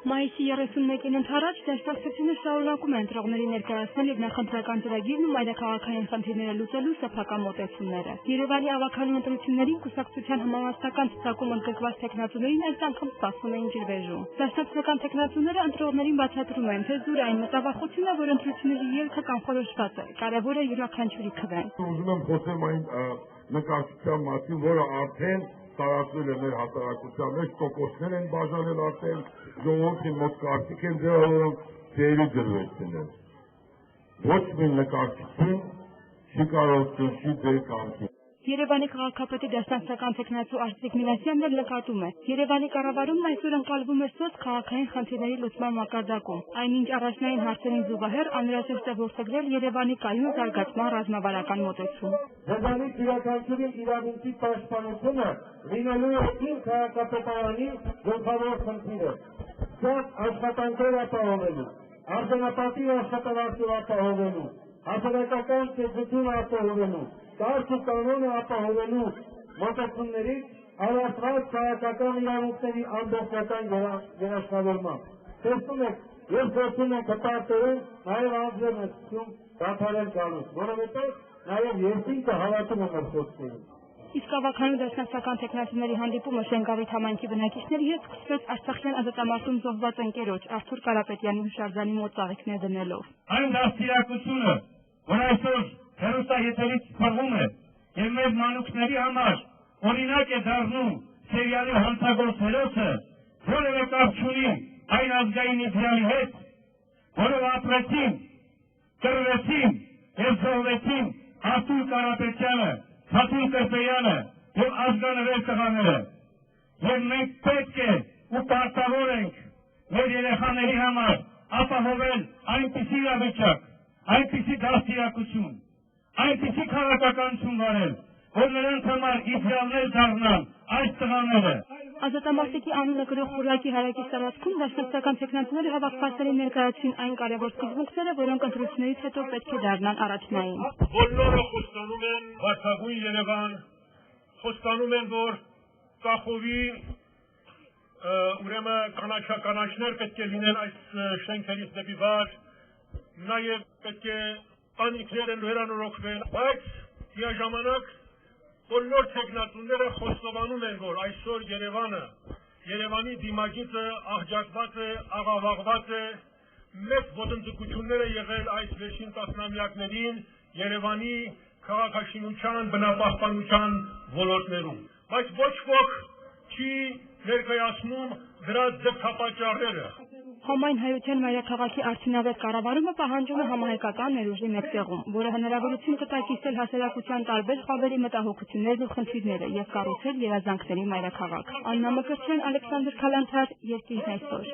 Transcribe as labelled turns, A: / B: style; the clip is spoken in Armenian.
A: Մայիսի 31-ին ընդառաջ դաշնակցությունը շարունակում է ընտրողների ներկայացնել իր նախընտրական ծրագիրն ու մայրաքաղաքային խնդիրները լուծելու սեփական մոտեցումները։ Երևանի ավագանու ընտրություններին կուսակցության համահավաքական ցուցակում ընդգրկված տեխնացուներին այս անգամ սպասում էին ջրվեժում։ Դաշնակցական տեխնացուները ընտրողներին բացատրում են, թե զուր այն մտավախությունը, որ ընտրությունների ելքը կանխորոշված է, կարևոր է յուրաքանչյուրի քվեն։
B: Ուզում եմ խոսեմ այն նկարչության մասին, որը արդեն տարածվել է մեր հասարակության մեջ, տոկոսներ են բաժանել արդեն, ժողովրդի մոտ կարծիք են ձևավորում, ծերի ջրվեժներ։ Ոչ մի նկարչություն չի կարող ճնշի ձեր կամքին։
A: Երևանի քաղաքապետի դաշնակցական տեխնացու Արծիկ Մինասյանն էլ նկատում է. Երևանի կառավարումն այսօր ընկալվում է սոց քաղաքային խնդիրների լուծման մակարդակում, այնինչ առաջնային հարցերին զուգահեռ անհրաժեշտ է որդեգրել Երևանի կայուն զարգացման ռազմավարական մոտեցում։
C: Երևանի յուրաքանչյուրի իրավունքի պաշտպանությունը լինելու է իմ քաղաքապետարանի գլխավոր խնդիրը։ Շատ աշխատանքներ ապահովելու, արձանապատիվ աշխատավարձեր ապահովելու, հասարակական ծեծություն ապահովելու, կարգ ու կանոնը ապահովելու մոտեցումներից առանցված քաղաքական իրավունքների ամբողջական վերաշնորհման։ Տեսնում եք, ես գործում եմ կտարտերում, նաև անձրև եմ սկսում դադարել գալուց, որովհետև նաև երկինքը հավատում եմ խոսքերին։
A: Իսկ ավագանու դաշնակցական տեխնացուների հանդիպումը Շենգավիթ համայնքի բնակիչների հետ սկսվեց Արցախյան ազատամարտում զոհված ընկերոջ Արթուր Կարապետյանի հուշարձանի մոտ ծաղիկներ դնելով։
C: Այն դաստիարակությունը, որ այսօր հեռուստաեթերից փռվում է եւ մեր մանուկների համար օրինակ է դառնում սերիալի հանցագործ հերոսը, որևէ կապ չունի այն ազգային իդեալի հետ, որով ապրեցին, կռվեցին եւ զոհվեցին Արթուր Կարապետյանը, Հաթուր Կրպեյանը եւ ազգանվեր տղաները։ Եվ մենք պետք է ու պարտավոր ենք մեր երեխաների համար ապահովել այնպիսի իրավիճակ, այնպիսի դաստիարակություն, այնպիսի քաղաքականություն վարել, որ նրանց համար իդեալներ դառնան այս տղաները։
A: Ազատամարտիկի անունը գրող խորհրդի հարակից տարածքում դաշնակցական տեխնացուները հավաքվածներին ներկայացրին այն կարևոր սկզբունքները, որոնք ընտրություններից հետո պետք է դառնան առաջնային։
C: Բոլորը խոստանում են բացագույն Երևան, խոստանում են, որ Կախովի ուրեմն կանաչներ պետք է լինեն այս շենքերից դեպի վար, նաև պետք է տանիքները վերանորոգվեն, բայց միաժամանակ բոլոր տեխնացուները խոստովանում են, որ այսօր Երևանի դիմագիծը աղջատված է, աղավաղված է, մեծ ոտնձգություններ է եղել այս վերջին տասնամյակներին Երևանի քաղաքաշինության, բնապահպանության ոլորտներում, բայց ոչ ոք չի ներկայացնում դրա ձգտապատճառները։
A: Համայն հայության մայրաքաղաքի արդյունավետ կառավարումը պահանջում է համահայկական ներուժի մեկտեղում, որը հնարավորություն կտա կիսել հասարակության տարբեր խավերի մտահոգություններն ու խնդիրները եւ կառուցել երազանքների մայրաքաղաք։ Աննա Մկրտչյան, Ալեքսանդր Քալանթար, Երկիրն այսօր։